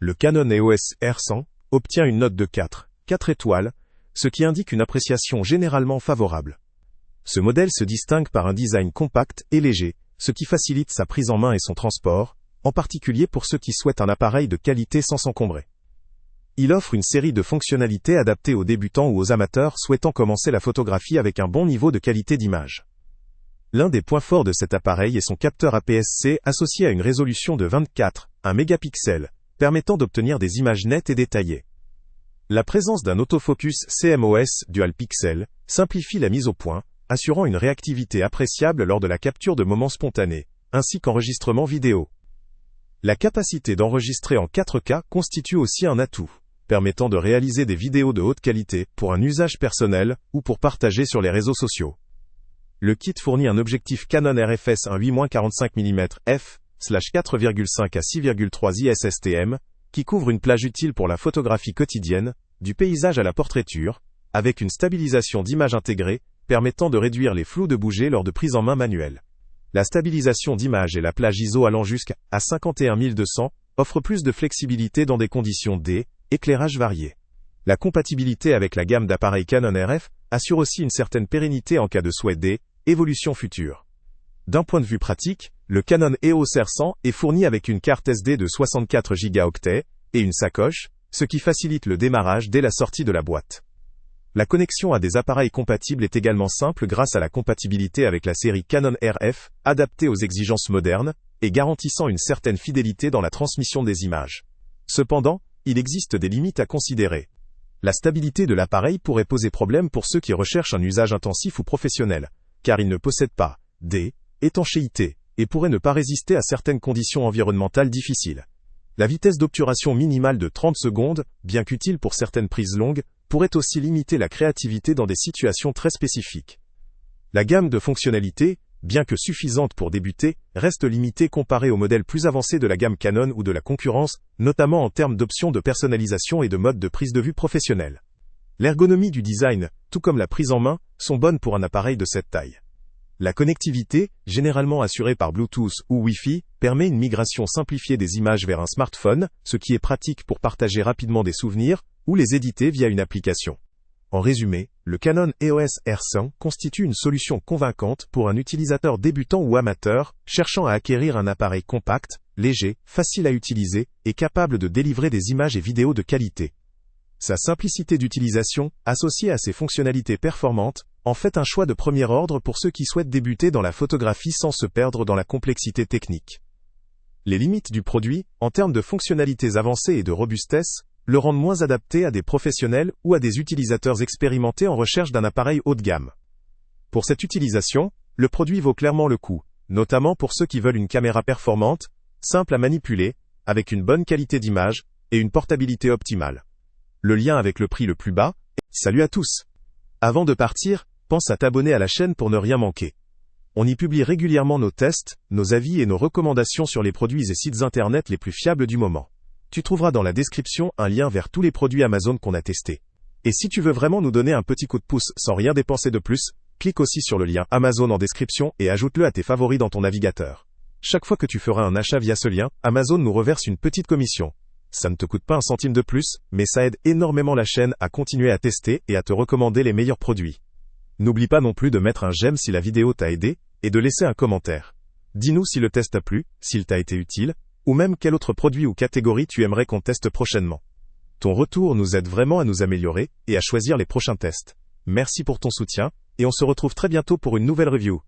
Le Canon EOS R100 obtient une note de 4 étoiles, ce qui indique une appréciation généralement favorable. Ce modèle se distingue par un design compact et léger, ce qui facilite sa prise en main et son transport, en particulier pour ceux qui souhaitent un appareil de qualité sans s'encombrer. Il offre une série de fonctionnalités adaptées aux débutants ou aux amateurs souhaitant commencer la photographie avec un bon niveau de qualité d'image. L'un des points forts de cet appareil est son capteur APS-C associé à une résolution de 24 mégapixels, permettant d'obtenir des images nettes et détaillées. La présence d'un autofocus CMOS Dual Pixel simplifie la mise au point, assurant une réactivité appréciable lors de la capture de moments spontanés, ainsi qu'enregistrement vidéo. La capacité d'enregistrer en 4K constitue aussi un atout, permettant de réaliser des vidéos de haute qualité pour un usage personnel ou pour partager sur les réseaux sociaux. Le kit fournit un objectif Canon RFS 1.8-45 mm f/4,5 à 6,3 ISSTM, qui couvre une plage utile pour la photographie quotidienne, du paysage à la portraiture, avec une stabilisation d'image intégrée, permettant de réduire les flous de bouger lors de prise en main manuelle. La stabilisation d'image et la plage ISO allant jusqu'à 51200 offrent plus de flexibilité dans des conditions d'éclairage variées. La compatibilité avec la gamme d'appareils Canon RF assure aussi une certaine pérennité en cas de souhait d'évolution future. D'un point de vue pratique, le Canon EOS R100 est fourni avec une carte SD de 64 Go et une sacoche, ce qui facilite le démarrage dès la sortie de la boîte. La connexion à des appareils compatibles est également simple grâce à la compatibilité avec la série Canon RF, adaptée aux exigences modernes, et garantissant une certaine fidélité dans la transmission des images. Cependant, il existe des limites à considérer. La stabilité de l'appareil pourrait poser problème pour ceux qui recherchent un usage intensif ou professionnel, car il ne possède pas d'étanchéité, et pourrait ne pas résister à certaines conditions environnementales difficiles. La vitesse d'obturation minimale de 30 secondes, bien qu'utile pour certaines prises longues, pourrait aussi limiter la créativité dans des situations très spécifiques. La gamme de fonctionnalités, bien que suffisante pour débuter, reste limitée comparée aux modèles plus avancés de la gamme Canon ou de la concurrence, notamment en termes d'options de personnalisation et de mode de prise de vue professionnelle. L'ergonomie du design, tout comme la prise en main, sont bonnes pour un appareil de cette taille. La connectivité, généralement assurée par Bluetooth ou Wi-Fi, permet une migration simplifiée des images vers un smartphone, ce qui est pratique pour partager rapidement des souvenirs ou les éditer via une application. En résumé, le Canon EOS R100 constitue une solution convaincante pour un utilisateur débutant ou amateur, cherchant à acquérir un appareil compact, léger, facile à utiliser et capable de délivrer des images et vidéos de qualité. Sa simplicité d'utilisation, associée à ses fonctionnalités performantes, en fait un choix de premier ordre pour ceux qui souhaitent débuter dans la photographie sans se perdre dans la complexité technique. Les limites du produit, en termes de fonctionnalités avancées et de robustesse, le rendent moins adapté à des professionnels ou à des utilisateurs expérimentés en recherche d'un appareil haut de gamme. Pour cette utilisation, le produit vaut clairement le coup, notamment pour ceux qui veulent une caméra performante, simple à manipuler, avec une bonne qualité d'image et une portabilité optimale. Le lien avec le prix le plus bas. Salut à tous! Avant de partir, pense à t'abonner à la chaîne pour ne rien manquer. On y publie régulièrement nos tests, nos avis et nos recommandations sur les produits et sites internet les plus fiables du moment. Tu trouveras dans la description un lien vers tous les produits Amazon qu'on a testés. Et si tu veux vraiment nous donner un petit coup de pouce sans rien dépenser de plus, clique aussi sur le lien Amazon en description et ajoute-le à tes favoris dans ton navigateur. Chaque fois que tu feras un achat via ce lien, Amazon nous reverse une petite commission. Ça ne te coûte pas un centime de plus, mais ça aide énormément la chaîne à continuer à tester et à te recommander les meilleurs produits. N'oublie pas non plus de mettre un j'aime si la vidéo t'a aidé, et de laisser un commentaire. Dis-nous si le test t'a plu, s'il t'a été utile, ou même quel autre produit ou catégorie tu aimerais qu'on teste prochainement. Ton retour nous aide vraiment à nous améliorer, et à choisir les prochains tests. Merci pour ton soutien, et on se retrouve très bientôt pour une nouvelle review.